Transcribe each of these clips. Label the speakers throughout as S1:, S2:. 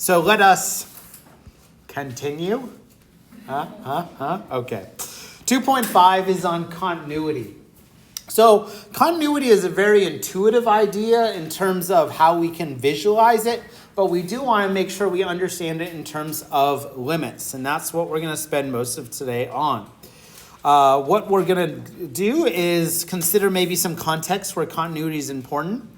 S1: So let us continue. Okay. 2.5 is on continuity. So continuity is a very intuitive idea in terms of how we can visualize it, but we do want to make sure we understand it in terms of limits, and that's what we're going to spend most of today on. What we're going to do is consider maybe some context where continuity is important.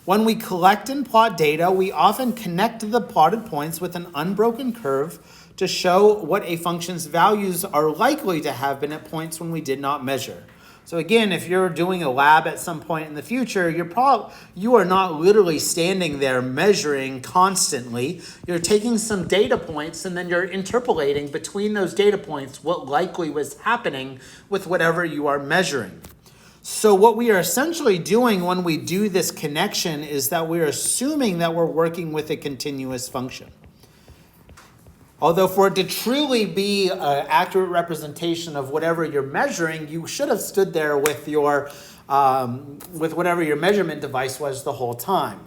S1: When we collect and plot data, we often connect the plotted points with an unbroken curve to show what a function's values are likely to have been at points when we did not measure. So again, if you're doing a lab at some point in the future, you are not literally standing there measuring constantly. You're taking some data points and then you're interpolating between those data points what likely was happening with whatever you are measuring. So what we are essentially doing when we do this connection is that we're assuming that we're working with a continuous function. Although for it to truly be an accurate representation of whatever you're measuring, you should have stood there with your with whatever your measurement device was the whole time.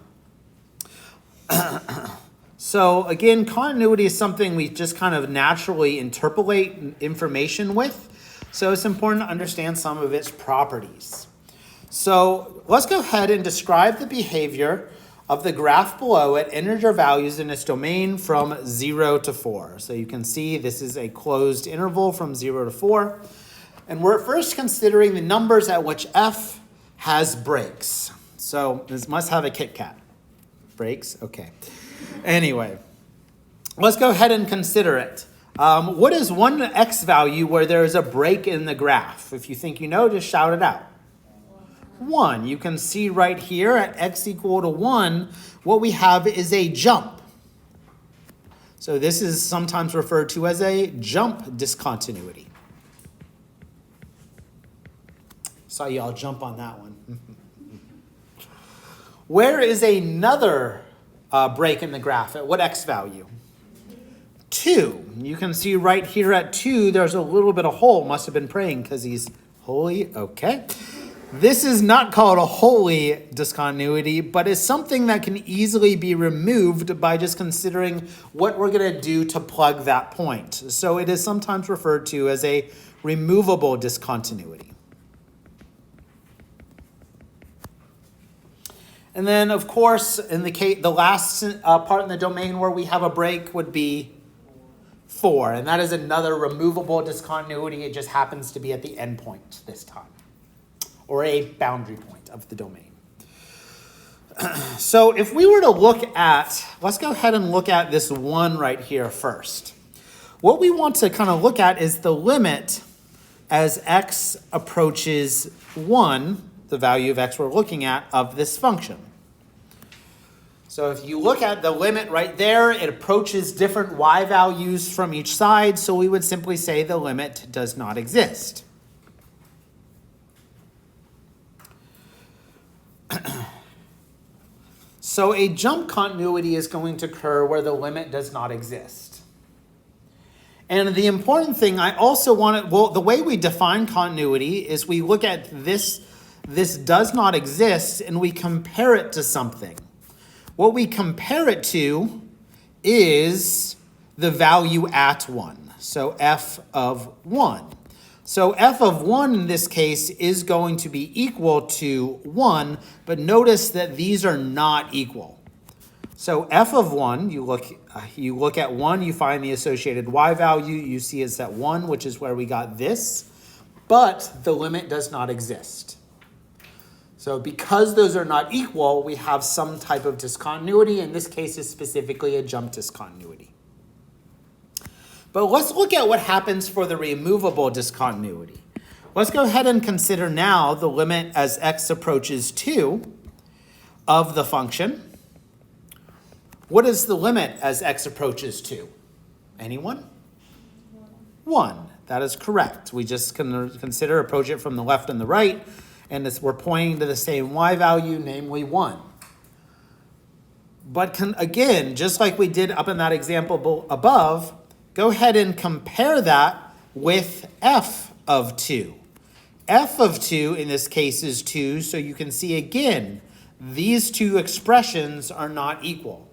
S1: So again, continuity is something we just kind of naturally interpolate information with. So it's important to understand some of its properties. So let's go ahead and describe the behavior of the graph below at integer values in its domain from 0 to 4. So you can see this is a closed interval from 0 to 4. And we're first considering the numbers at which f has breaks. So this must have a Kit Kat. Breaks? Okay. Anyway, let's go ahead and consider it. What is one x value where there is a break in the graph? If you think you know, just shout it out. 1. You can see right here at x equal to 1, what we have is a jump. So this is sometimes referred to as a jump discontinuity. Saw y'all jump on that one. Where is another break in the graph? At what x value? 2. You can see right here at 2, there's a little bit of hole. Must have been praying because he's holy. Okay. This is not called a holy discontinuity, but is something that can easily be removed by just considering what we're going to do to plug that point. So it is sometimes referred to as a removable discontinuity. And then, of course, in the case, the last part in the domain where we have a break would be 4, and that is another removable discontinuity. It just happens to be at the endpoint this time, or a boundary point of the domain. So if we were to look at, let's go ahead and look at this 1 right here first. What we want to kind of look at is the limit as x approaches 1, the value of x we're looking at, of this function. So if you look at the limit right there, it approaches different y values from each side, so we would simply say the limit does not exist. So a jump continuity is going to occur where the limit does not exist. And the important thing I also want to, the way we define continuity is we look at this does not exist, and we compare it to something. What we compare it to is the value at 1, so f of 1. So f of 1 in this case is going to be equal to 1, but notice that these are not equal. So f of 1, you look at 1, you find the associated y value, you see it's at 1, which is where we got this, but the limit does not exist. So because those are not equal, we have some type of discontinuity. In this case, is specifically a jump discontinuity. But let's look at what happens for the removable discontinuity. Let's go ahead and consider now the limit as x approaches 2 of the function. What is the limit as x approaches 2? Anyone? 1. That is correct. We just can consider approach it from the left and the right, and we're pointing to the same y value, namely 1. But again, just like we did up in that example above, go ahead and compare that with f of 2. F of 2 in this case is 2, so you can see again, these two expressions are not equal.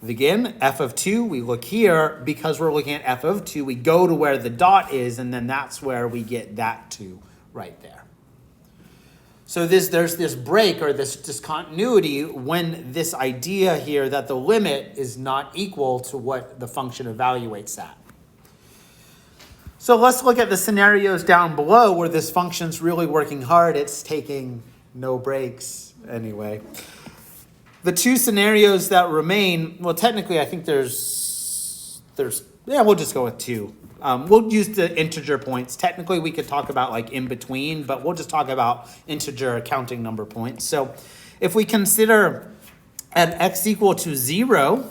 S1: Again, f of 2, we look here. Because we're looking at f of 2, we go to where the dot is, and then that's where we get that 2 right there. So there's this break or this discontinuity when this idea here that the limit is not equal to what the function evaluates at. So let's look at the scenarios down below where this function's really working hard. It's taking no breaks anyway. The two scenarios that remain, well, technically I think there's we'll just go with 2. We'll use the integer points. Technically we could talk about like in between, but we'll just talk about integer counting number points. So if we consider at x equal to 0,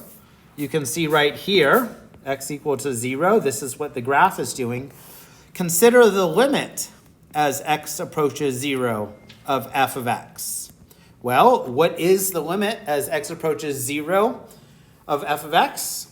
S1: you can see right here, x equal to 0, this is what the graph is doing. Consider the limit as x approaches 0 of f of x. Well, what is the limit as x approaches 0 of f of x?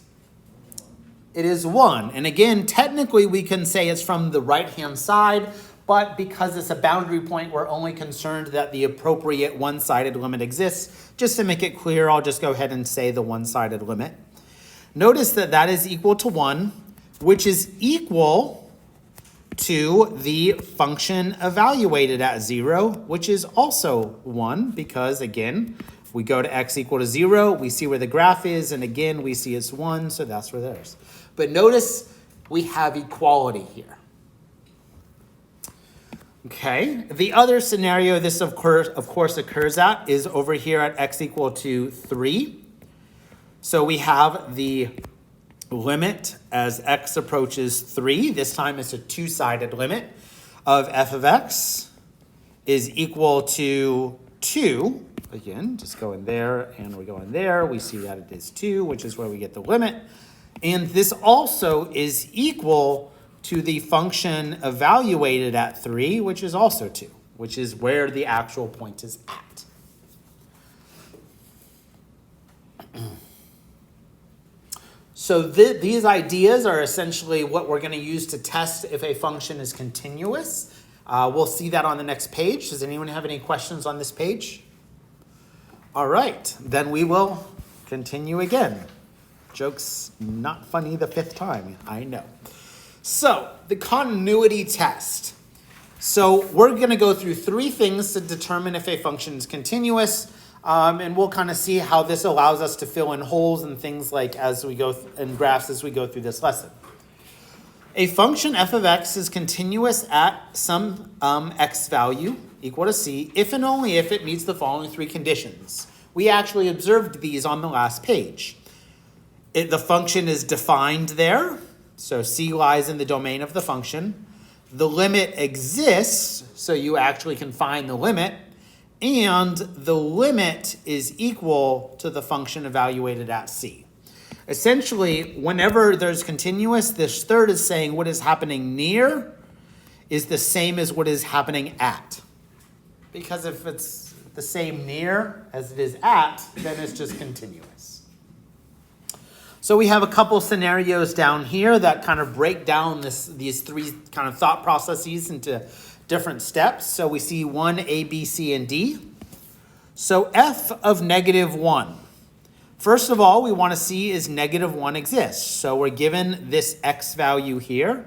S1: It is 1. And again, technically we can say it's from the right-hand side, but because it's a boundary point, we're only concerned that the appropriate one-sided limit exists. Just to make it clear, I'll just go ahead and say the one-sided limit. Notice that that is equal to 1, which is equal to the function evaluated at 0, which is also 1, because again, we go to x equal to 0, we see where the graph is, and again, we see it's 1, so that's where there's. But notice we have equality here. Okay, the other scenario this of course occurs at is over here at x equal to 3. So we have the limit as x approaches 3. This time it's a two-sided limit of f of x is equal to 2. Again, just go in there and we go in there. We see that it is 2, which is where we get the limit. And this also is equal to the function evaluated at 3, which is also 2, which is where the actual point is at. So these ideas are essentially what we're going to use to test if a function is continuous. We'll see that on the next page. Does anyone have any questions on this page? All right, then we will continue again. Joke's not funny the 5th time, I know. So the continuity test. So we're going to go through 3 things to determine if a function is continuous. And we'll kind of see how this allows us to fill in holes and things like as we go in graphs as we go through this lesson. A function f of x is continuous at some x value equal to c if and only if it meets the following 3 conditions. We actually observed these on the last page. The function is defined there, so c lies in the domain of the function. The limit exists, so you actually can find the limit. And the limit is equal to the function evaluated at c. Essentially, whenever there's continuous, this third is saying what is happening near is the same as what is happening at. Because if it's the same near as it is at, then it's just continuous. So we have a couple scenarios down here that kind of break down these 3 kind of thought processes into different steps. So we see 1, A, B, C, and D. So f of -1. First of all, we want to see is -1 exists. So we're given this x value here.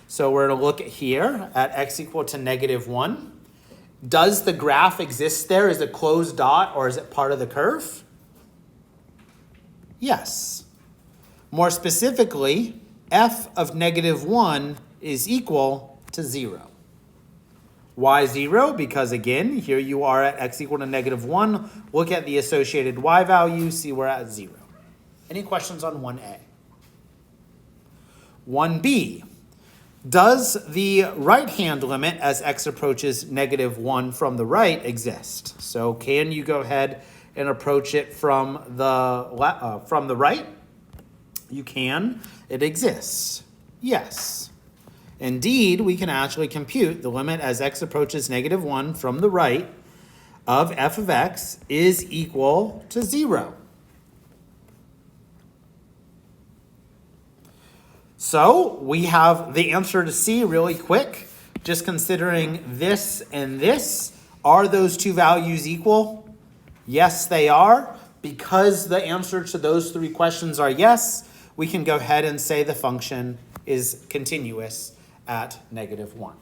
S1: So we're going to look at here at x equal to -1. Does the graph exist there? Is it a closed dot or is it part of the curve? Yes. More specifically, f of -1 is equal to 0. Why 0? Because again, here you are at x equal to -1. Look at the associated y value, see we're at 0. Any questions on 1a? 1b. Does the right-hand limit as x approaches -1 from the right exist? So can you go ahead and approach it from the right? You can. It exists. Yes. Indeed, we can actually compute the limit as x approaches -1 from the right of f of x is equal to 0. So we have the answer to C really quick. Just considering this and this, are those 2 values equal? Yes, they are. because the answer to those three questions are yes, we can go ahead and say the function is continuous at -1.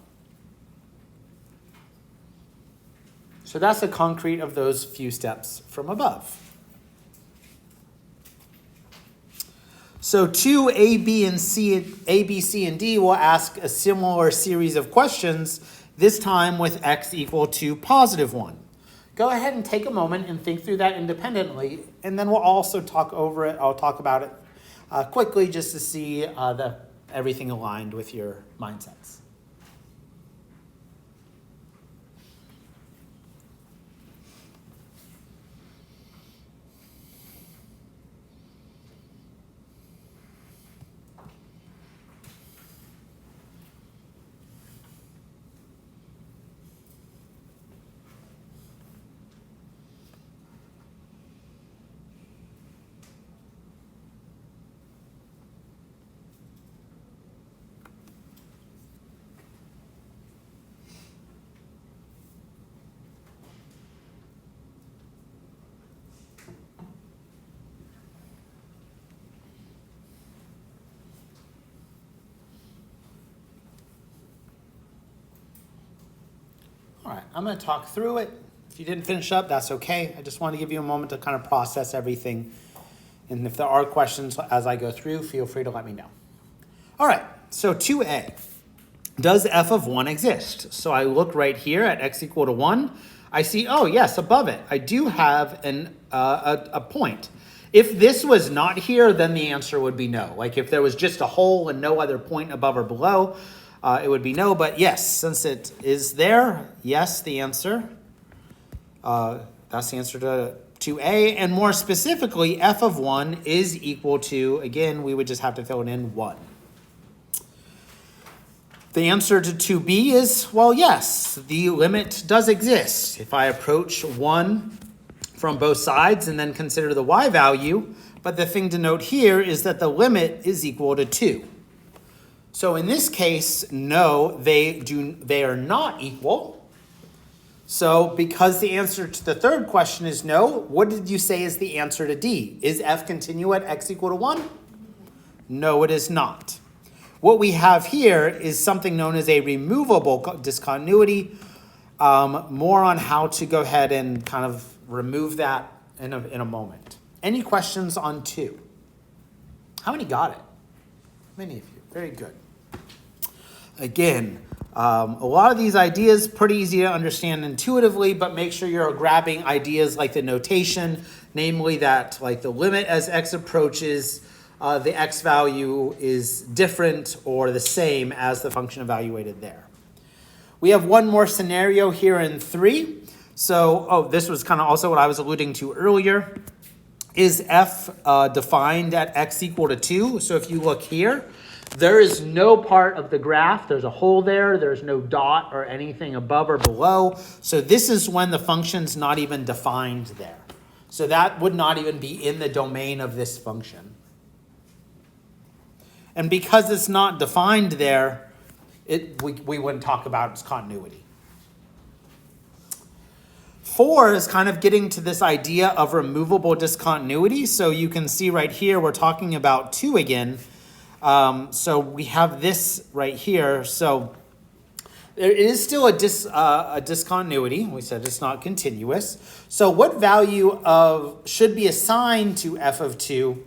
S1: So that's a concrete of those few steps from above. So 2A, B, C, and D will ask a similar series of questions, this time with x equal to +1. Go ahead and take a moment and think through that independently, and then we'll also talk over it. I'll talk about it quickly just to see everything aligned with your mindsets. All right, I'm going to talk through it. If you didn't finish up, that's okay. I just want to give you a moment to kind of process everything. And if there are questions as I go through, feel free to let me know. All right, so 2A. Does f of 1 exist? So I look right here at x equal to 1. I see, oh, yes, above it, I do have a point. If this was not here, then the answer would be no. Like if there was just a hole and no other point above or below, it would be no, but yes, since it is there, yes, the answer. That's the answer to 2A. And more specifically, f of 1 is equal to, again, we would just have to fill it in 1. The answer to 2B is, well, yes, the limit does exist. If I approach 1 from both sides and then consider the y value, but the thing to note here is that the limit is equal to 2. So in this case, no, they are not equal. So because the answer to the third question is no, what did you say is the answer to D? Is f continue at x equal to 1? No, it is not. What we have here is something known as a removable discontinuity. More on how to go ahead and kind of remove that in a moment. Any questions on 2? How many got it? Many of you. Very good. Again, a lot of these ideas pretty easy to understand intuitively, but make sure you're grabbing ideas like the notation, namely that like the limit as x approaches, the x value is different or the same as the function evaluated there. We have one more scenario here in 3. So, this was kind of also what I was alluding to earlier. Is f defined at x equal to 2? So if you look here, there is no part of the graph. There's a hole there. There's no dot or anything above or below. So this is when the function's not even defined there. So that would not even be in the domain of this function. And because it's not defined there, we wouldn't talk about its continuity. 4 is kind of getting to this idea of removable discontinuity. So you can see right here, we're talking about 2 again. So we have this right here. So there is still a discontinuity. We said it's not continuous. So what value should be assigned to f of 2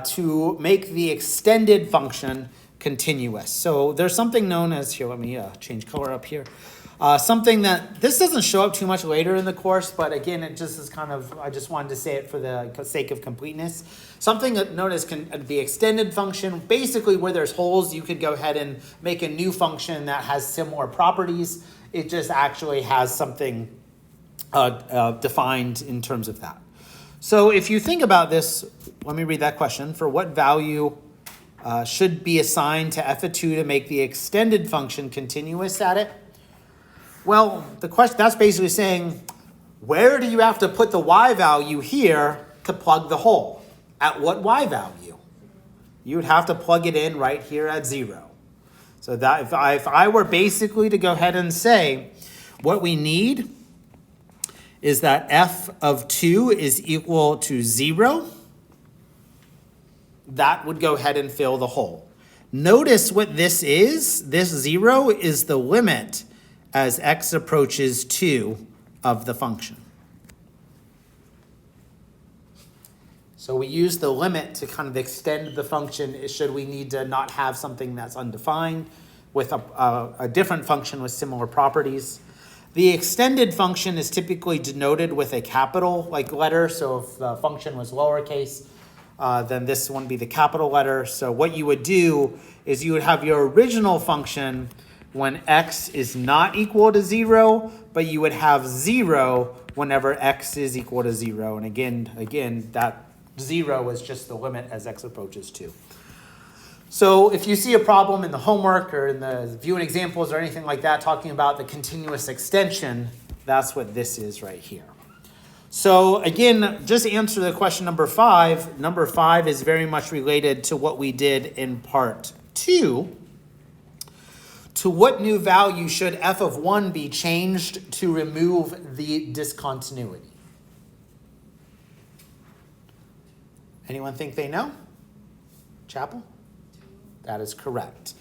S1: to make the extended function continuous? So there's something known as, here, let me change color up here. Something that, this doesn't show up too much later in the course, but again, it just is kind of, I just wanted to say it for the sake of completeness. Something known as the extended function, basically where there's holes, you could go ahead and make a new function that has similar properties. It just actually has something defined in terms of that. So if you think about this, let me read that question. For what value should be assigned to f of 2 to make the extended function continuous at it? Well, the question, that's basically saying, where do you have to put the y value here to plug the hole? At what y value? You would have to plug it in right here at 0. So that if I were basically to go ahead and say, what we need is that f of 2 is equal to 0. That would go ahead and fill the hole. Notice what this is. This 0 is the limit as x approaches 2 of the function. So we use the limit to kind of extend the function should we need to not have something that's undefined with a different function with similar properties. The extended function is typically denoted with a capital like letter. So if the function was lowercase, then this one would be the capital letter. So what you would do is you would have your original function when x is not equal to 0, but you would have 0 whenever x is equal to 0. And again, that 0 is just the limit as x approaches 2. So if you see a problem in the homework or in the viewing examples or anything like that talking about the continuous extension, that's what this is right here. So again, just answer the question number 5. Number 5 is very much related to what we did in part 2. To what new value should f of 1 be changed to remove the discontinuity? Anyone think they know? Chapel? That is correct.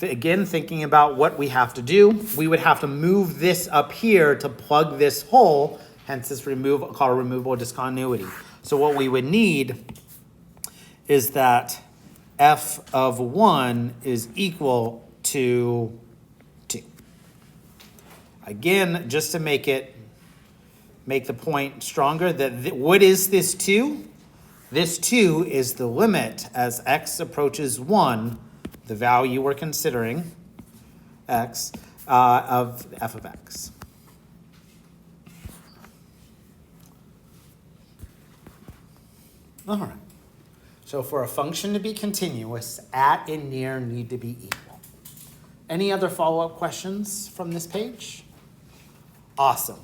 S1: Again, thinking about what we have to do, we would have to move this up here to plug this hole, hence this called removable discontinuity. So what we would need is that f of 1 is equal to 2. Again, just to make the point stronger, that what is this 2? This 2 is the limit as x approaches 1, the value we're considering, x, of f of x. All right. So for a function to be continuous, at and near need to be equal. Any other follow-up questions from this page? Awesome.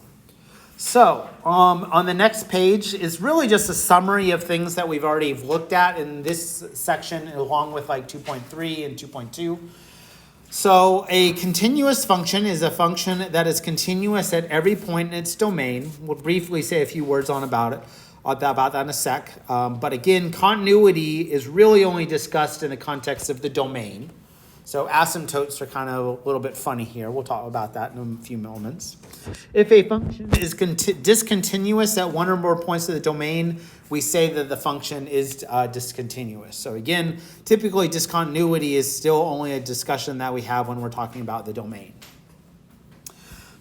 S1: So on the next page is really just a summary of things that we've already looked at in this section along with like 2.3 and 2.2. So a continuous function is a function that is continuous at every point in its domain. We'll briefly say a few words about that in a sec. But again, continuity is really only discussed in the context of the domain. So asymptotes are kind of a little bit funny here. We'll talk about that in a few moments. If a function is discontinuous at one or more points of the domain, we say that the function is discontinuous. So again, typically discontinuity is still only a discussion that we have when we're talking about the domain.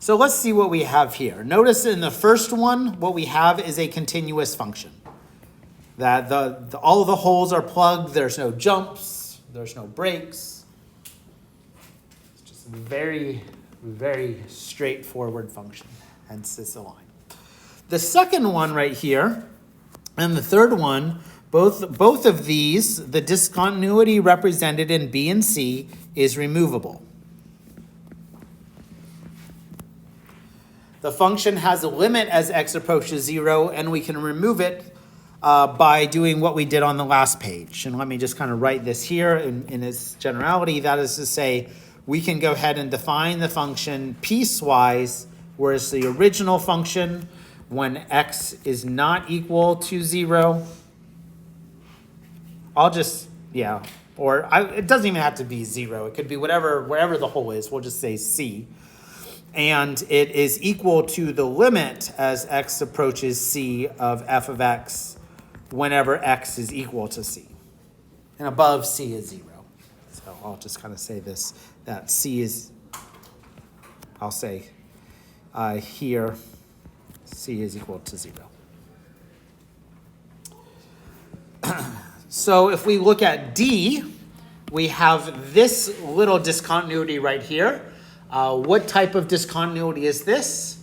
S1: So let's see what we have here. Notice in the first one, what we have is a continuous function. That all of the holes are plugged, there's no jumps, there's no breaks. Very, very straightforward function, hence this line. The second one right here and the third one, both of these, the discontinuity represented in B and C is removable. The function has a limit as x approaches 0, and we can remove it by doing what we did on the last page. And let me just kind of write this here in its generality. That is to say, we can go ahead and define the function piecewise, whereas the original function, when x is not equal to 0, it doesn't even have to be 0. It could be wherever the hole is. We'll just say C. And it is equal to the limit as x approaches C of f of x whenever x is equal to C. And above C is 0. So I'll just kind of say this, that C is, I'll say here, C is equal to 0. So if we look at D, we have this little discontinuity right here. What type of discontinuity is this?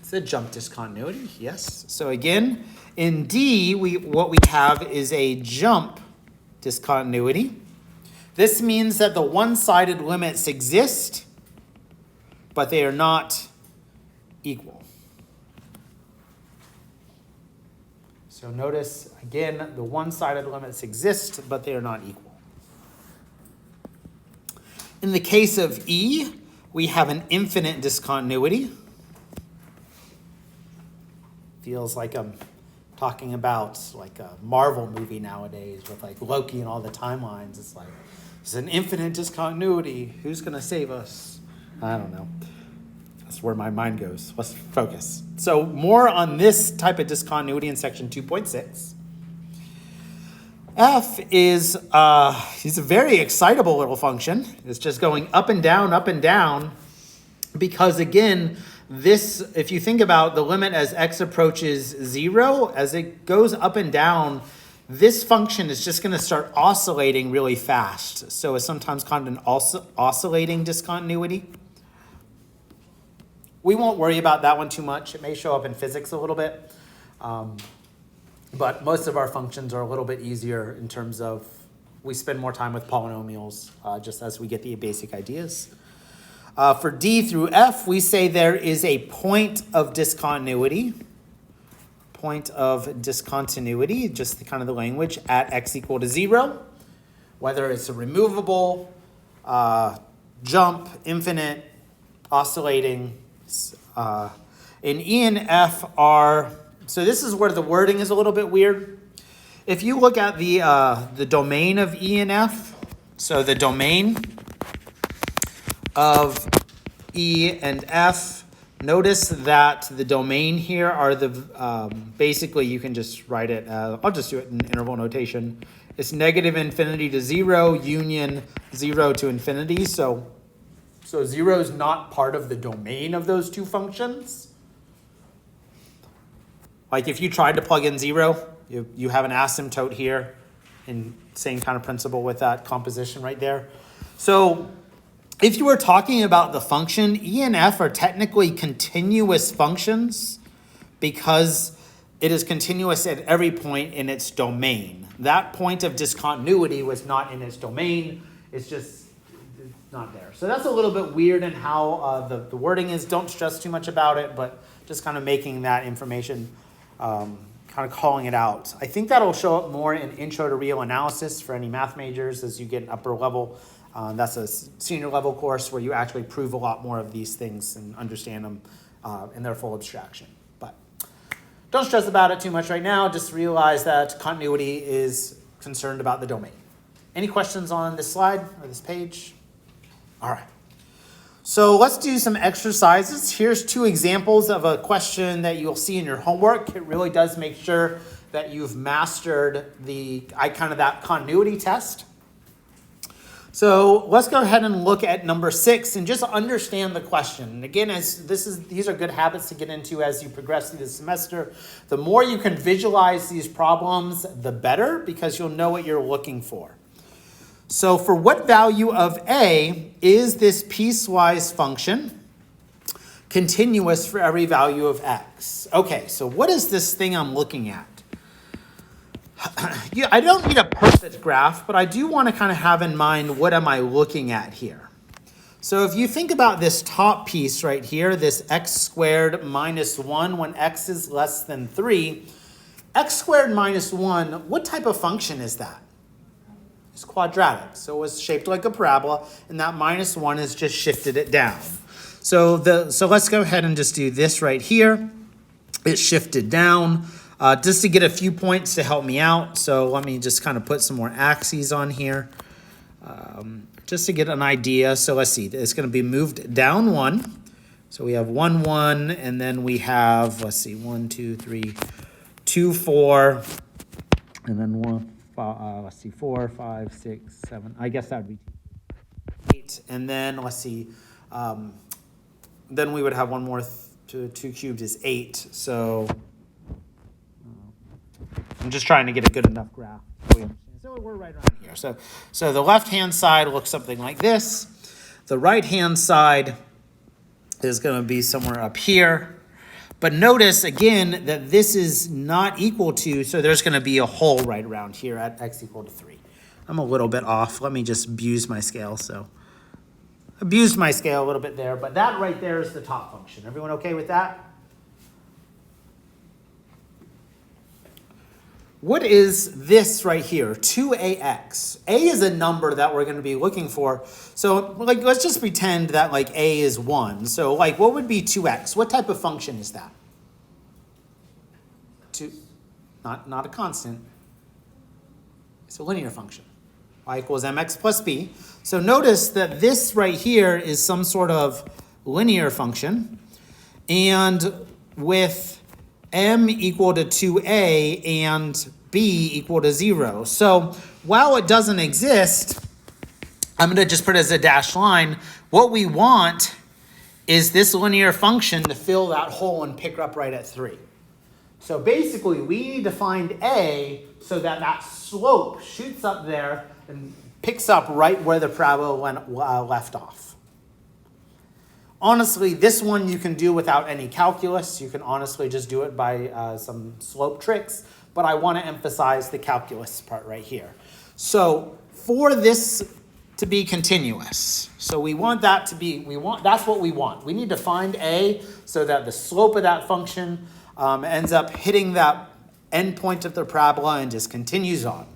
S1: It's a jump discontinuity, yes. So again, in D, what we have is a jump discontinuity. This means that the one-sided limits exist, but they are not equal. So notice, again, the one-sided limits exist, but they are not equal. In the case of E, we have an infinite discontinuity. Feels like I'm talking about like a Marvel movie nowadays with like Loki and all the timelines. It's like, it's an infinite discontinuity. Who's going to save us? I don't know. That's where my mind goes. Let's focus. So more on this type of discontinuity in section 2.6. F is a very excitable little function. It's just going up and down, because again, this, if you think about the limit as x approaches 0, as it goes up and down, this function is just going to start oscillating really fast. So it's sometimes called an oscillating discontinuity. We won't worry about that one too much. It may show up in physics a little bit. But most of our functions are a little bit easier in terms of we spend more time with polynomials just as we get the basic ideas. For D through F, we say there is a point of discontinuity. Point of discontinuity, just the kind of the language, at x equal to 0. Whether it's a removable, jump, infinite, oscillating. In E and F are... So this is where the wording is a little bit weird. If you look at the domain of E and F, so the domain of E and F, notice that the domain here are the, basically you can just write it, I'll just do it in interval notation. It's negative infinity to 0, union 0 to infinity. So 0 is not part of the domain of those two functions. Like if you tried to plug in 0, you have an asymptote here, and same kind of principle with that composition right there. So if you were talking about the function, E and F are technically continuous functions because it is continuous at every point in its domain. That point of discontinuity was not in its domain. It's just not there. So that's a little bit weird in how the wording is. Don't stress too much about it, but just kind of making that information kind of calling it out. I think that'll show up more in Intro to Real Analysis for any math majors as you get an upper level. That's a senior level course where you actually prove a lot more of these things and understand them in their full abstraction. But don't stress about it too much right now. Just realize that continuity is concerned about the domain. Any questions on this slide or this page? All right. So let's do some exercises. Here's 2 examples of a question that you'll see in your homework. It really does make sure that you've mastered that continuity test. So let's go ahead and look at number 6 and just understand the question. And again, these are good habits to get into as you progress through the semester. The more you can visualize these problems, the better, because you'll know what you're looking for. So for what value of a is this piecewise function continuous for every value of x? Okay, so what is this thing I'm looking at? I don't need a perfect graph, but I do want to kind of have in mind what am I looking at here. So if you think about this top piece right here, this x squared minus 1 when x is less than 3, x squared minus 1, what type of function is that? It's quadratic, so it's shaped like a parabola, and that minus 1 has just shifted it down. So let's go ahead and just do this right here. It's shifted down just to get a few points to help me out. So let me just kind of put some more axes on here just to get an idea. So let's see, it's going to be moved down 1. So we have 1, 1, and then we have, let's see, 1, 2, 3, 2, 4, and then 1. Let's see, 4, 5, 6, 7. I guess that would be 8. And then let's see, then we would have one more. 2 cubed is 8. So I'm just trying to get a good enough graph. So we're right around here. So the left-hand side looks something like this. The right-hand side is going to be somewhere up here. But notice, again, that this is not equal to, so there's going to be a hole right around here at x equal to 3. I'm a little bit off. Let me just abuse my scale. So abused my scale a little bit there, but that right there is the top function. Everyone okay with that? what is this right here, 2ax? A is a number that we're going to be looking for. So like, let's just pretend that like a is 1. So like, what would be 2x? What type of function is that? Not a constant. It's a linear function. Y equals mx plus b. So notice that this right here is some sort of linear function. And with m equal to 2a and b equal to 0. So while it doesn't exist, I'm going to just put it as a dashed line. What we want is this linear function to fill that hole and pick up right at 3. So basically, we need to find a so that that slope shoots up there and picks up right where the parabola left off. Honestly, this one you can do without any calculus. You can honestly just do it by some slope tricks, but I want to emphasize the calculus part right here. So for this to be continuous, so we want that to be, that's what we want. We need to find a so that the slope of that function ends up hitting that end point of the parabola and just continues on.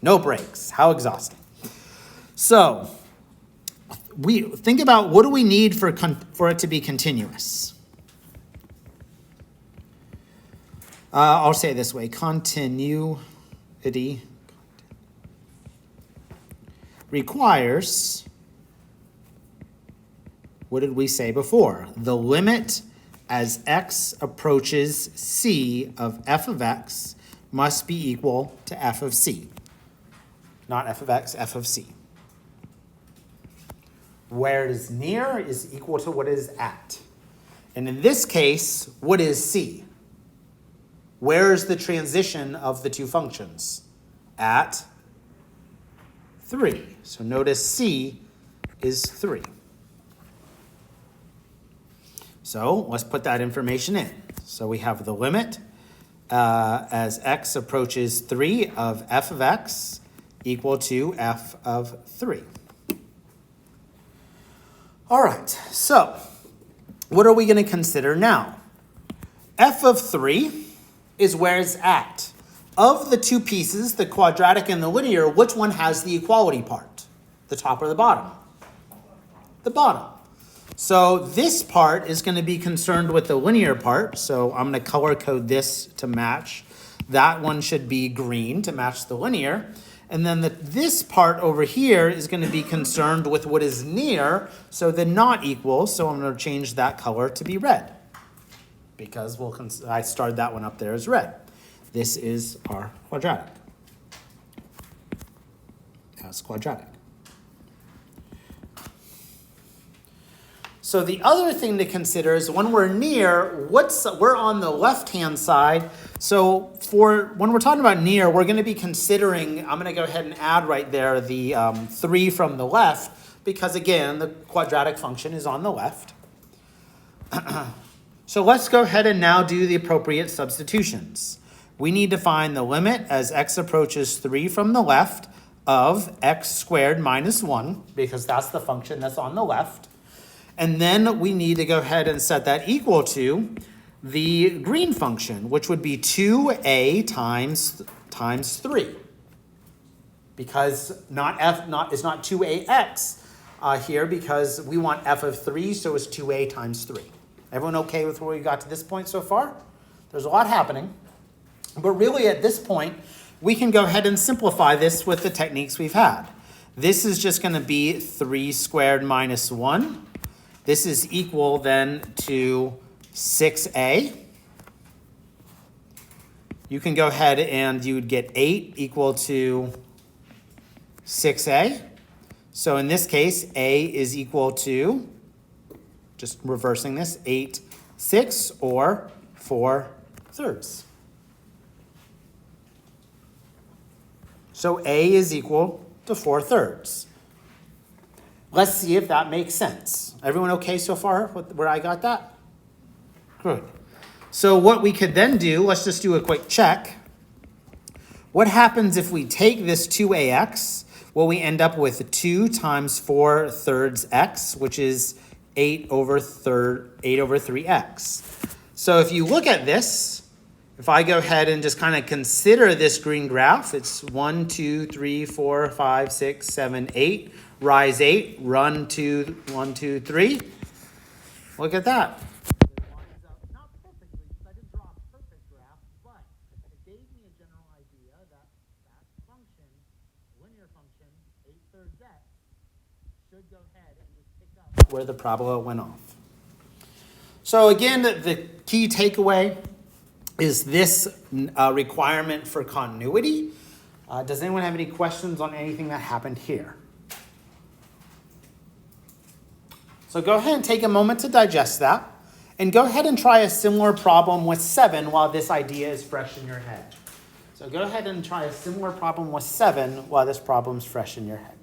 S1: No breaks. How exhausting. So we think about what do we need for it to be continuous. I'll say it this way. Continuity requires, what did we say before? The limit as x approaches c of f of x must be equal to f of c. Not f of x, f of c. Where it is near is equal to what is at. And in this case, what is c? Where is the transition of the two functions? At 3. So notice c is 3. So let's put that information in. So we have the limit as x approaches 3 of f of x equal to f of 3. All right, so what are we going to consider now? F of 3 is where it's at. Of the two pieces, the quadratic and the linear, which one has the equality part? The top or the bottom? The bottom. So this part is going to be concerned with the linear part. So I'm going to color code this to match. That one should be green to match the linear. And then this part over here is going to be concerned with what is near, so the not equal. So I'm going to change that color to be red because I started that one up there as red. This is our quadratic. That's quadratic. So the other thing to consider is when we're near, we're on the left-hand side. So when we're talking about near, we're going to be considering, I'm going to go ahead and add right there the 3 from the left, because again, the quadratic function is on the left. So let's go ahead and now do the appropriate substitutions. We need to find the limit as x approaches 3 from the left of x squared minus 1, because that's the function that's on the left. And then we need to go ahead and set that equal to the green function, which would be 2a times 3. Because it's not 2ax here, because we want f of 3, so it's 2a times 3. Everyone okay with where we got to this point so far? There's a lot happening. But really at this point, we can go ahead and simplify this with the techniques we've had. This is just going to be 3 squared minus 1. This is equal then to 6a. You can go ahead and you would get 8 equal to 6a. So in this case, a is equal to, just reversing this, 8/6 or 4/3. So a is equal to 4/3. Let's see if that makes sense. Everyone okay so far where I got that? Good. So what we could then do, let's just do a quick check. What happens if we take this 2ax? Well, we end up with 2 times 4/3 x, which is 8 over 3x. So if you look at this, If I go ahead and just kind of consider this green graph, it's 1, 2, 3, 4, 5, 6, 7, 8. Rise 8, run 2, 1, 2, 3. Look at that. It lines up, not perfectly, because I didn't draw a perfect graph, but it gave me a general idea that that function, linear function, 8/3 x, should go ahead and just pick up where the parabola went off. So again, the key takeaway is this requirement for continuity. Does anyone have any questions on anything that happened here? So go ahead and take a moment to digest that, and go ahead and try a similar problem with 7 while this idea is fresh in your head. So go ahead and try a similar problem with 7 while this problem's fresh in your head.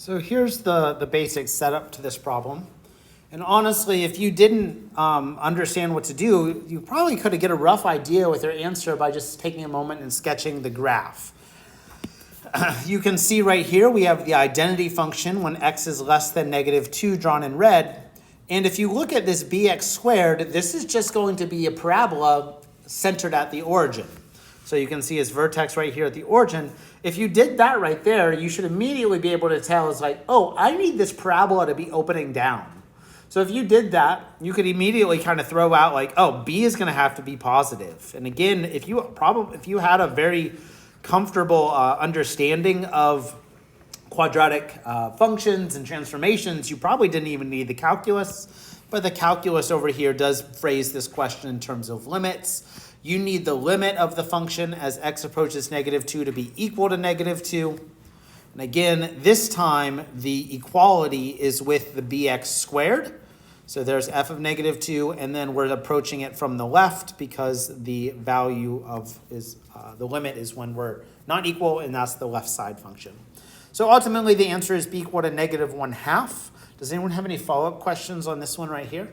S1: So here's the basic setup to this problem. And honestly, if you didn't understand what to do, you probably could get a rough idea with your answer by just taking a moment and sketching the graph. You can see right here we have the identity function when x is less than -2 drawn in red. And if you look at this bx squared, this is just going to be a parabola centered at the origin. So you can see its vertex right here at the origin. If you did that right there, you should immediately be able to tell it's like, oh, I need this parabola to be opening down. So if you did that, you could immediately kind of throw out like, oh, b is going to have to be positive. And again, if you had a very comfortable understanding of quadratic functions and transformations, you probably didn't even need the calculus. But the calculus over here does phrase this question in terms of limits. You need the limit of the function as x approaches -2 to be equal to -2. And again, this time the equality is with the bx squared. So there's f of -2, and then we're approaching it from the left because the value of the limit is when we're not equal, and that's the left side function. So ultimately the answer is b equal to -1/2. Does anyone have any follow-up questions on this one right here?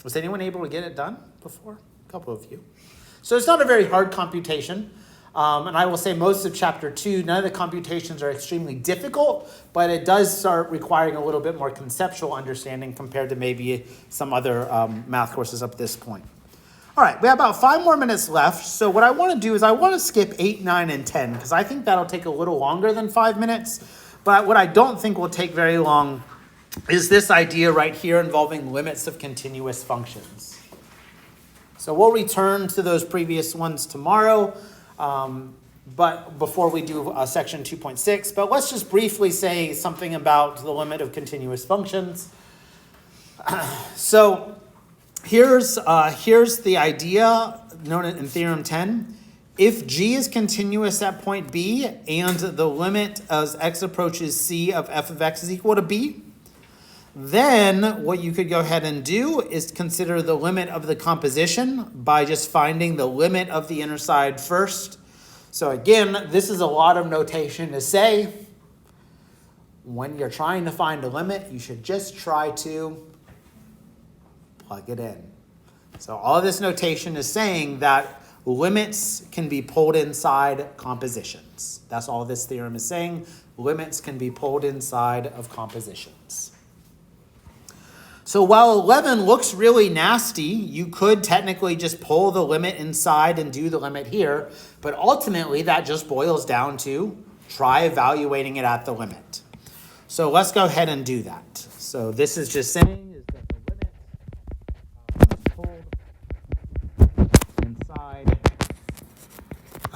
S1: Was anyone able to get it done before? A couple of you. So it's not a very hard computation. And I will say most of chapter 2, none of the computations are extremely difficult, but it does start requiring a little bit more conceptual understanding compared to maybe some other math courses up to this point. All right, we have about 5 more minutes left. So what I want to do is I want to skip 8, 9, and 10, because I think that'll take a little longer than 5 minutes. But what I don't think will take very long is this idea right here involving limits of continuous functions. So we'll return to those previous ones tomorrow, but before we do section 2.6, but let's just briefly say something about the limit of continuous functions. So here's the idea known in theorem 10. If g is continuous at point B and the limit as x approaches c of f of x is equal to b, then what you could go ahead and do is consider the limit of the composition by just finding the limit of the inner side first. So again, this is a lot of notation to say. When you're trying to find a limit, you should just try to plug it in. So all of this notation is saying that limits can be pulled inside compositions. That's all this theorem is saying. Limits can be pulled inside of compositions. So while 11 looks really nasty, you could technically just pull the limit inside and do the limit here, but ultimately that just boils down to try evaluating it at the limit. So let's go ahead and do that. So this is just saying is that the limit is pulled inside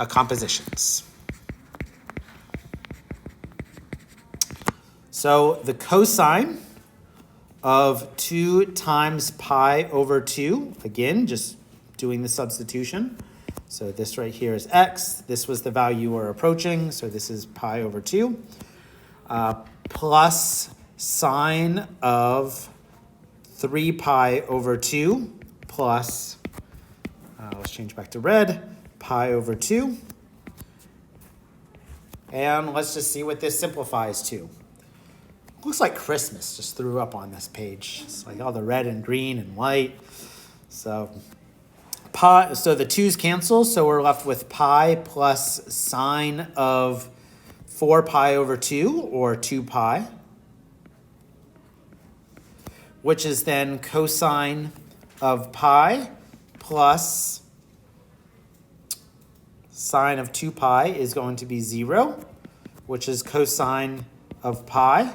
S1: compositions. So the cosine of 2 times pi over 2, again, just doing the substitution. So this right here is x. This was the value we're approaching, so this is pi over 2, plus sine of 3 pi over 2 plus, let's change back to red, pi over 2. And let's just see what this simplifies to. Looks like Christmas just threw up on this page. It's like all the red and green and white. So the 2's cancel, so we're left with pi plus sine of 4 pi over 2, or 2 pi, which is then cosine of pi plus sine of 2 pi is going to be 0, which is cosine of pi.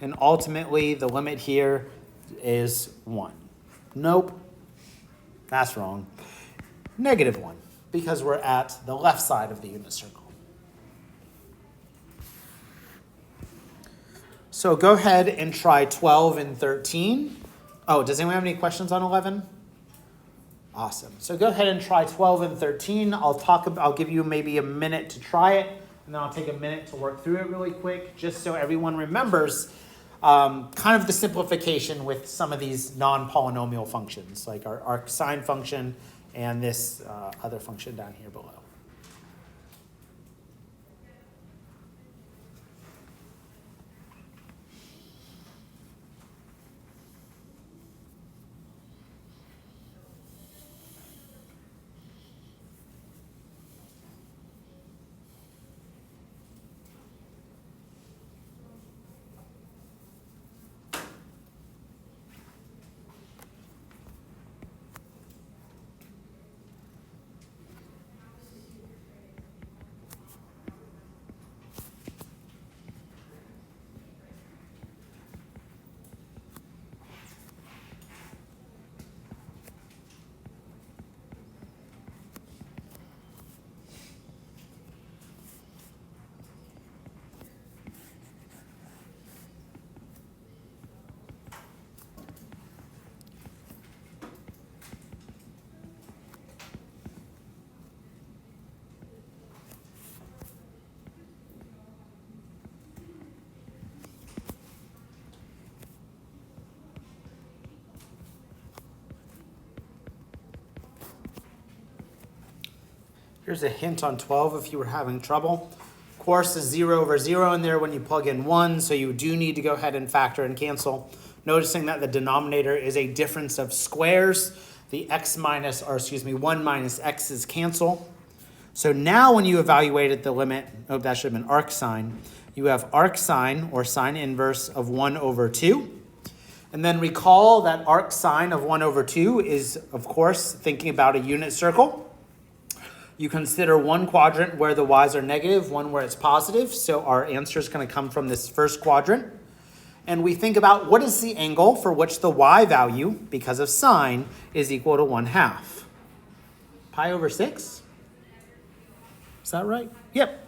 S1: And ultimately, the limit here is 1. Nope, that's wrong. -1, because we're at the left side of the unit circle. So go ahead and try 12 and 13. Oh, does anyone have any questions on 11? Awesome. So go ahead and try 12 and 13. I'll give you maybe a minute to try it, and then I'll take a minute to work through it really quick, just so everyone remembers kind of the simplification with some of these non-polynomial functions, like our arcsine function and this other function down here below. Here's a hint on 12 if you were having trouble. Of course, is 0 over 0 in there when you plug in 1, so you do need to go ahead and factor and cancel. Noticing that the denominator is a difference of squares. The 1 minus x's cancel. So now when you evaluated the limit, oh, that should have been arcsine, you have arcsine, or sine inverse, of 1 over 2. And then recall that arcsine of 1 over 2 is, of course, thinking about a unit circle. You consider one quadrant where the y's are negative, one where it's positive. So our answer is going to come from this first quadrant. and we think about what is the angle for which the y value, because of sine, is equal to 1/2. Pi over 6? Is that right? Yep.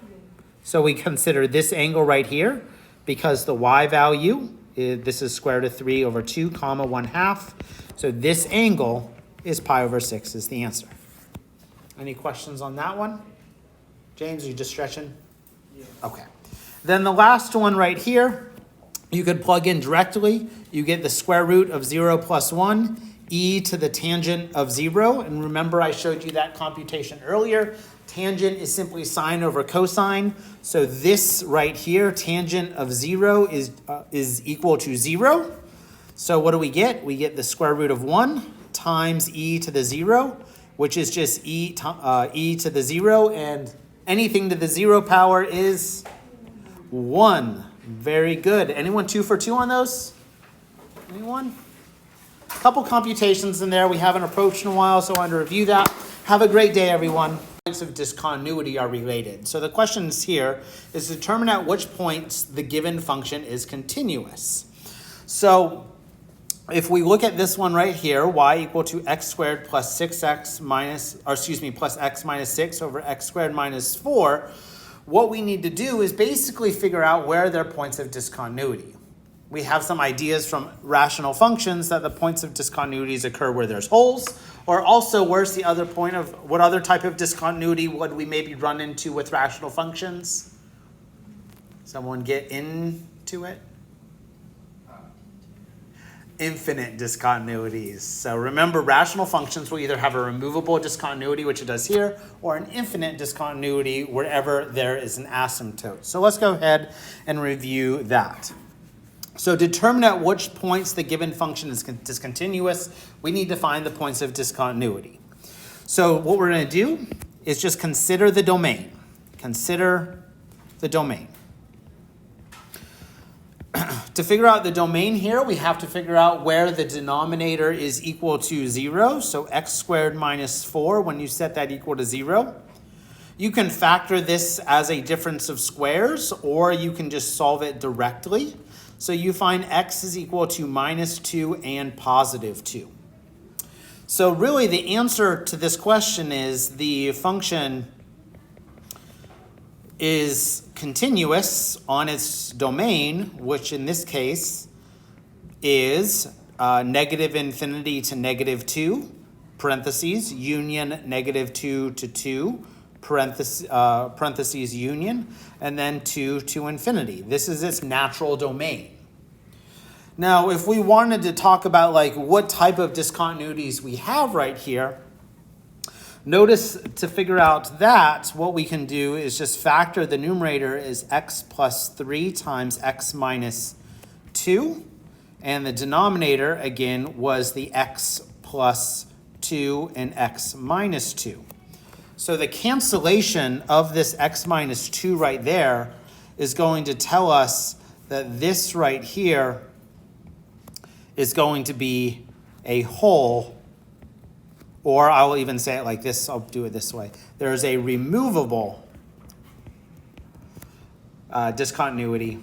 S1: So we consider this angle right here, because the y value, this is square root of 3 over 2 comma 1/2. So this angle is pi over 6 is the answer. Any questions on that one? James, are you just stretching? Yeah. Okay. Then the last one right here, you could plug in directly. You get the square root of 0 plus 1, e to the tangent of 0. And remember I showed you that computation earlier. Tangent is simply sine over cosine. So this right here, tangent of 0 is equal to 0. So what do we get? We get the square root of 1 times e to the 0, which is just e to the 0. And anything to the 0 power is 1. Very good. Anyone 2 for 2 on those? Anyone? A couple computations in there we haven't approached in a while, so I want to review that. Have a great day, everyone. Points of discontinuity are related. So the questions here is determine at which points the given function is continuous. So if we look at this one right here, y equal to x squared plus 6x plus x minus 6 over x squared minus 4, what we need to do is basically figure out where there are points of discontinuity. We have some ideas from rational functions that the points of discontinuities occur where there's holes, or also where's the other point of, what other type of discontinuity would we maybe run into with rational functions? Someone get into it? Infinite discontinuities. So remember, rational functions will either have a removable discontinuity, which it does here, or an infinite discontinuity wherever there is an asymptote. So let's go ahead and review that. So determine at which points the given function is discontinuous. We need to find the points of discontinuity. So what we're going to do is just consider the domain. Consider the domain. To figure out the domain here, we have to figure out where the denominator is equal to 0. So x squared minus 4, when you set that equal to 0. You can factor this as a difference of squares, or you can just solve it directly. So you find x is equal to minus 2 and positive 2. So really the answer to this question is the function is continuous on its domain, which in this case is negative infinity to negative 2, parentheses, union negative 2 to 2, parentheses union, and then 2 to infinity. This is its natural domain. Now, if we wanted to talk about like what type of discontinuities we have right here, notice to figure out that what we can do is just factor the numerator is x plus 3 times x minus 2. And the denominator, again, was the x plus 2 and x minus 2. So the cancellation of this x minus 2 right there is going to tell us that this right here is going to be a whole, or I'll even say it like this, I'll do it this way. There is a removable discontinuity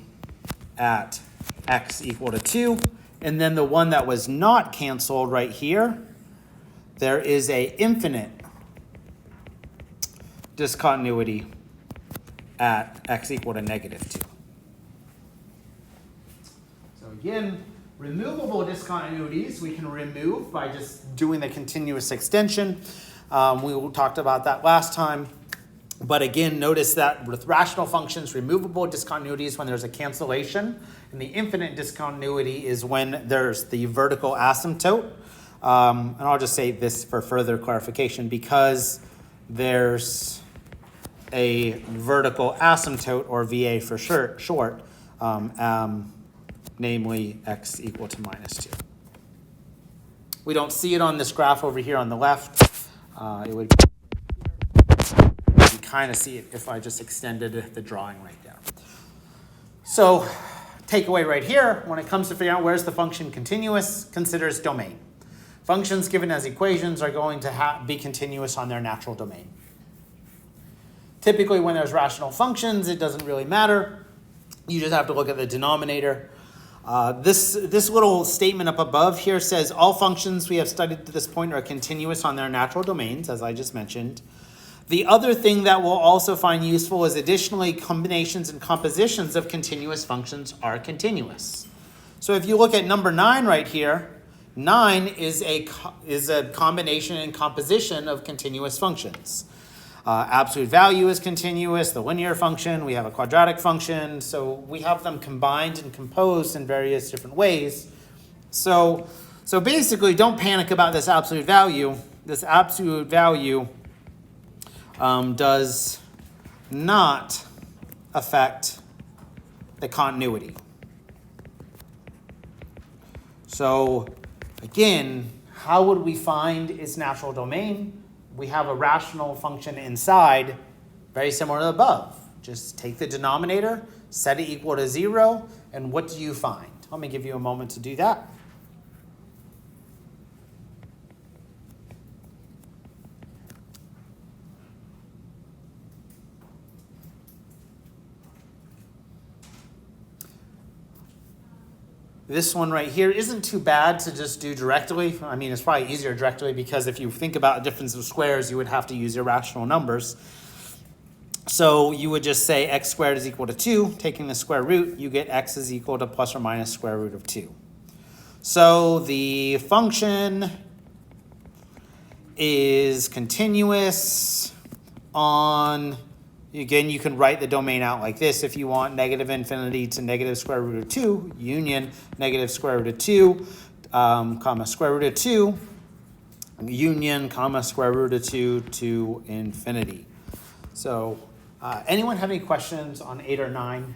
S1: at x equal to 2. And then the one that was not canceled right here, there is a infinite discontinuity at x equal to negative 2. So again, removable discontinuities we can remove by just doing the continuous extension. We talked about that last time. But again, notice that with rational functions, removable discontinuities when there's a cancellation, and the infinite discontinuity is when there's the vertical asymptote. And I'll just say this for further clarification, because there's a vertical asymptote, or VA for short, namely x equal to minus 2. We don't see it on this graph over here on the left. It would kind of see it if I just extended the drawing right there. So takeaway right here, when it comes to figuring out where's the function continuous, consider its domain. Functions given as equations are going to be continuous on their natural domain. Typically when there's rational functions, it doesn't really matter. You just have to look at the denominator. This little statement up above here says all functions we have studied to this point are continuous on their natural domains, as I just mentioned. The other thing that we'll also find useful is additionally combinations and compositions of continuous functions are continuous. So if you look at number 9 right here, 9 is a combination and composition of continuous functions. Absolute value is continuous, the linear function, we have a quadratic function, so we have them combined and composed in various different ways. So basically, don't panic about this absolute value. This absolute value does not affect the continuity. So again, how would we find its natural domain? We have a rational function inside, very similar to above. Just take the denominator, set it equal to 0, and what do you find? Let me give you a moment to do that. This one right here isn't too bad to just do directly. I mean, it's probably easier directly because if you think about a difference of squares, you would have to use irrational numbers. So you would just say x squared is equal to 2. Taking the square root, you get x is equal to plus or minus square root of 2. So the function is continuous on... Again, you can write the domain out like this if you want: negative infinity to negative square root of 2, union negative square root of 2, comma square root of 2, union, comma square root of 2 to infinity. So anyone have any questions on 8 or 9?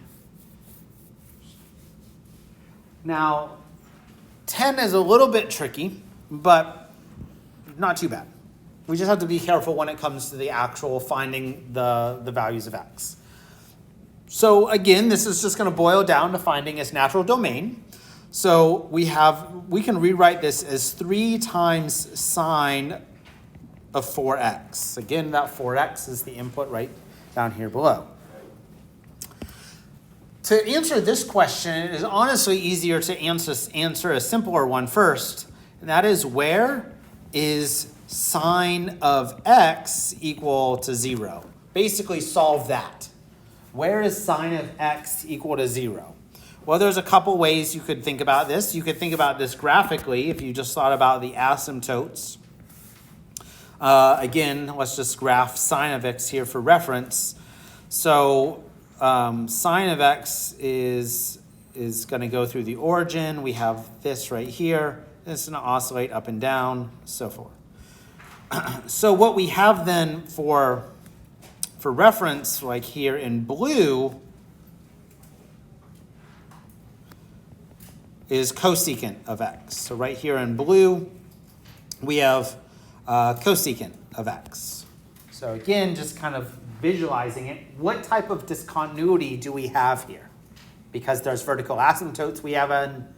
S1: Now, 10 is a little bit tricky, but not too bad. We just have to be careful when it comes to the actual finding the values of x. So again, this is just going to boil down to finding its natural domain. So we can rewrite this as 3 times sine of 4x. Again, that 4x is the input right down here below. To answer this question, it is honestly easier to answer a simpler one first, and that is, where is sine of x equal to 0? Basically solve that. Where is sine of x equal to 0? Well, there's a couple ways you could think about this. You could think about this graphically if you just thought about the asymptotes. Again, let's just graph sine of x here for reference. So sine of x is going to go through the origin. We have this right here. It's going to oscillate up and down, so forth. So what we have then for reference, like here in blue, is cosecant of x. So right here in blue, we have cosecant of x. So again, just kind of visualizing it, what type of discontinuity do we have here? Because there's vertical asymptotes, we have an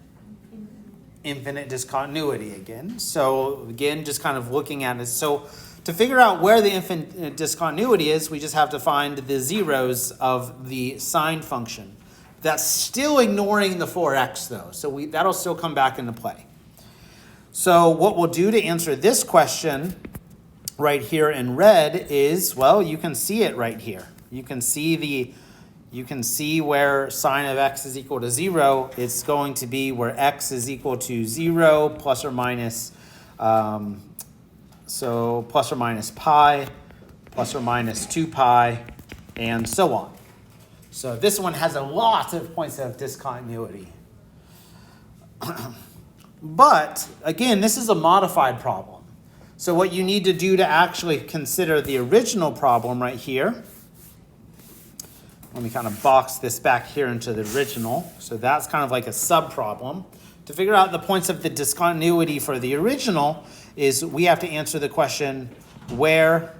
S1: infinite discontinuity again. So again, just kind of looking at it. So to figure out where the infinite discontinuity is, we just have to find the zeros of the sine function. That's still ignoring the 4x though. So that'll still come back into play. So what we'll do to answer this question right here in red is, well, you can see it right here. You can see where sine of x is equal to 0. It's going to be where x is equal to 0 plus or minus, so plus or minus pi, plus or minus 2 pi, and so on. So this one has a lot of points of discontinuity. But again, this is a modified problem. So what you need to do to actually consider the original problem right here, let me kind of box this back here into the original. So that's kind of like a sub-problem. To figure out the points of the discontinuity for the original is we have to answer the question, where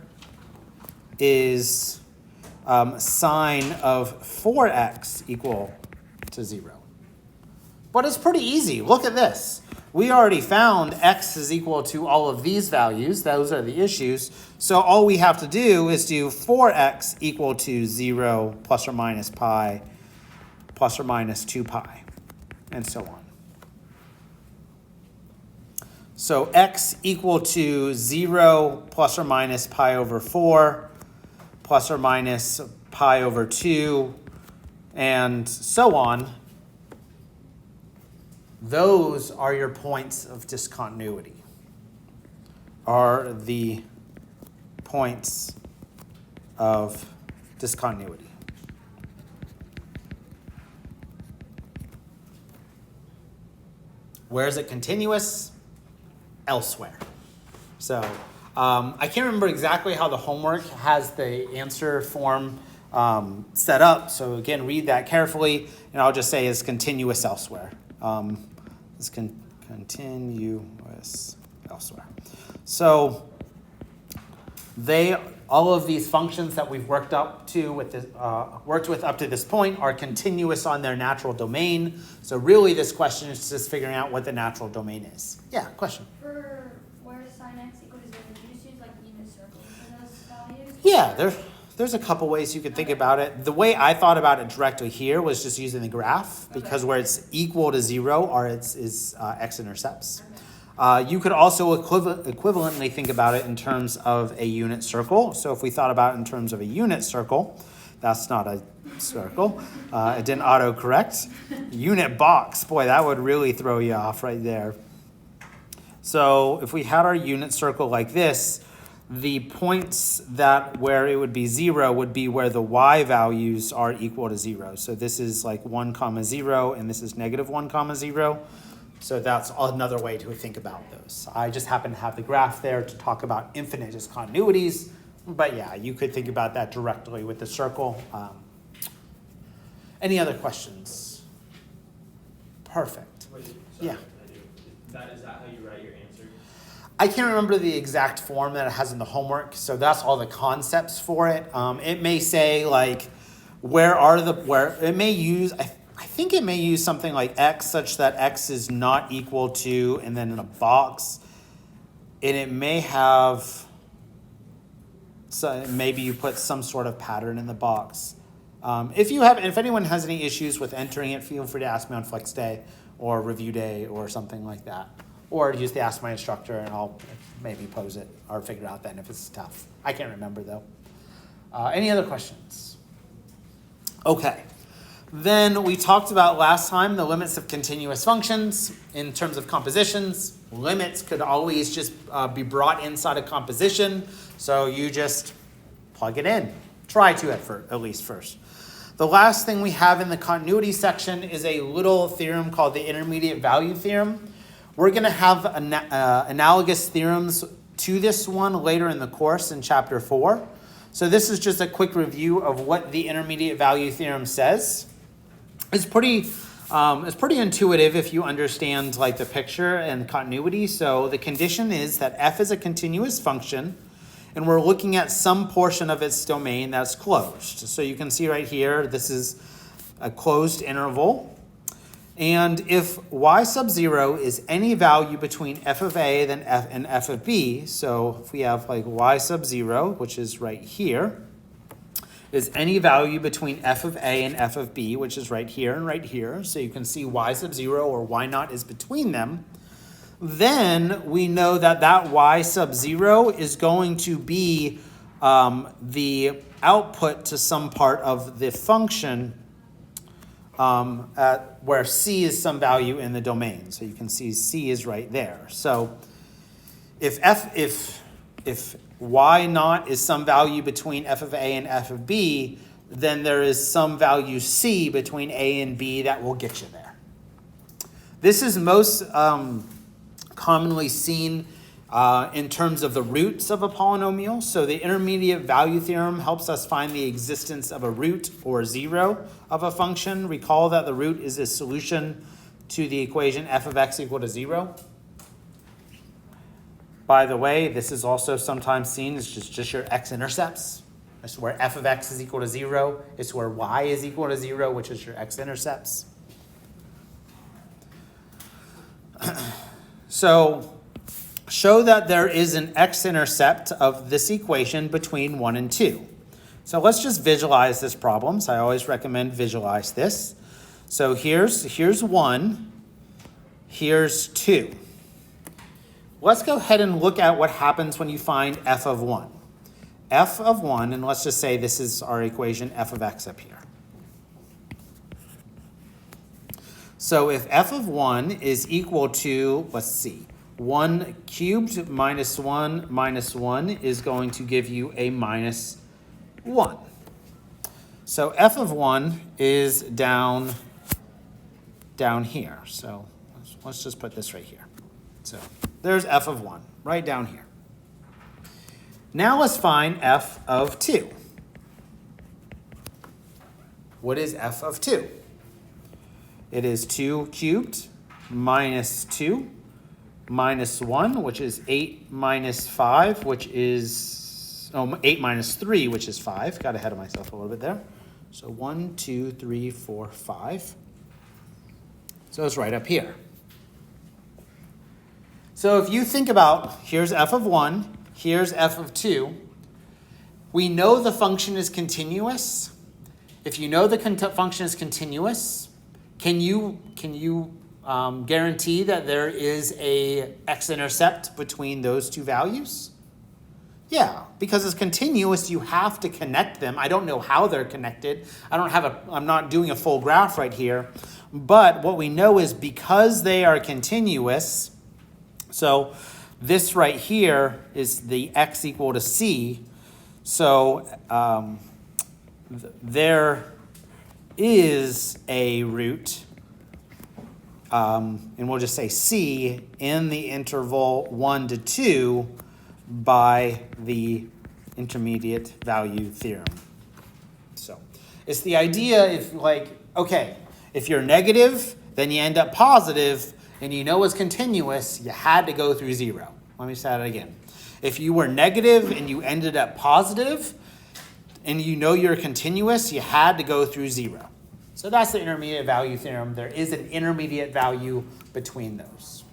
S1: is sine of 4x equal to 0? But it's pretty easy. Look at this. We already found x is equal to all of these values. Those are the issues. So all we have to do is do 4x equal to 0 plus or minus pi plus or minus 2 pi. and so on. So x equal to 0 plus or minus pi over 4 plus or minus pi over 2 and so on. Those are your points of discontinuity, are the points of discontinuity. Where is it continuous? Elsewhere. So I can't remember exactly how the homework has the answer form set up. So again, read that carefully, and I'll just say it's continuous elsewhere. It's continuous elsewhere. So all of these functions that we've worked with up to this point are continuous on their natural domain. So really this question is just figuring out what the natural domain is. Yeah, question?
S2: For where sin x equals 0, did you just use like unit circles for those values?
S1: Yeah, there's a couple ways you could think about it. The way I thought about it directly here was just using the graph, because where it's equal to 0 is x-intercepts. You could also equivalently think about it in terms of a unit circle. So if we thought about it in terms of a unit circle, that's not a circle. It didn't autocorrect. Unit box, boy, that would really throw you off right there. So if we had our unit circle like this, the points where it would be 0 would be where the y values are equal to 0. So this is like 1, 0, and this is negative 1, 0. So that's another way to think about those. I just happen to have the graph there to talk about infinite discontinuities. But yeah, you could think about that directly with the circle. Any other questions? Perfect.
S3: Wait, sorry,
S1: yeah.
S3: Is that how you write your answer?
S1: I can't remember the exact form that it has in the homework, so that's all the concepts for it. It may say like, where it may use, I think it may use something like x such that x is not equal to, and then in a box, and it may have, so maybe you put some sort of pattern in the box. If anyone has any issues with entering it, feel free to ask me on Flex Day or Review Day or something like that. Or use the Ask My Instructor, and I'll maybe pose it or figure it out then if it's tough. I can't remember though. Any other questions? Okay. Then we talked about last time the limits of continuous functions in terms of compositions. Limits could always just be brought inside a composition, so you just plug it in. Try to at least first. The last thing we have in the continuity section is a little theorem called the intermediate value theorem. We're going to have analogous theorems to this one later in the course in chapter 4. So this is just a quick review of what the intermediate value theorem says. It's pretty intuitive if you understand like the picture and continuity. So the condition is that f is a continuous function, and we're looking at some portion of its domain that's closed. So you can see right here, this is a closed interval. And if y sub 0 is any value between f of a and f of b, so if we have like y sub 0, which is right here, is any value between f of a and f of b, which is right here and right here, so you can see y sub 0 or y naught is between them, then we know that y sub 0 is going to be the output to some part of the function at where c is some value in the domain. So you can see c is right there. So if y naught is some value between f of a and f of b, then there is some value c between a and b that will get you there. This is most commonly seen in terms of the roots of a polynomial. So the intermediate value theorem helps us find the existence of a root or 0 of a function. Recall that the root is a solution to the equation f of x equal to 0. By the way, this is also sometimes seen as just your x-intercepts. It's where f of x is equal to 0. It's where y is equal to 0, which is your x-intercepts. So show that there is an x-intercept of this equation between 1 and 2. So let's just visualize this problem. So I always recommend visualize this. So here's 1, here's 2. Let's go ahead and look at what happens when you find f of 1. F of 1, and let's just say this is our equation f of x up here. So if f of 1 is equal to, let's see, 1 cubed minus 1 is going to give you a minus 1. So f of 1 is down here. So let's just put this right here. So there's f of 1, right down here. Now let's find f of 2. What is f of 2? It is 2 cubed minus 2 minus 1, which is 8 minus 5, which is, 8 minus 3, which is 5. Got ahead of myself a little bit there. So 1, 2, 3, 4, 5. So it's right up here. So if you think about, here's f of 1, here's f of 2. We know the function is continuous. If you know the function is continuous, can you guarantee that there is a x-intercept between those two values? Yeah, because it's continuous, you have to connect them. I don't know how they're connected. I'm not doing a full graph right here. But what we know is because they are continuous, so this right here is the x equal to c. So there is a root, and we'll just say c, in the interval 1 to 2 by the intermediate value theorem. So it's the idea if you're negative, then you end up positive, and you know it's continuous, you had to go through 0. Let me say that again. If you were negative and you ended up positive, and you know you're continuous, you had to go through 0. So that's the intermediate value theorem. There is an intermediate value between those.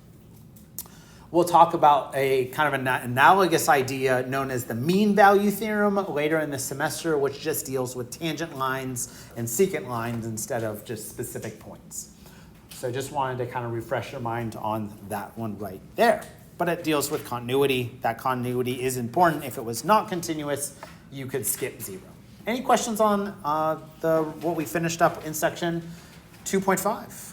S1: We'll talk about a kind of an analogous idea known as the mean value theorem later in the semester, which just deals with tangent lines and secant lines instead of just specific points. So just wanted to kind of refresh your mind on that one right there. But it deals with continuity. That continuity is important. If it was not continuous, you could skip 0. Any questions on what we finished up in section 2.5?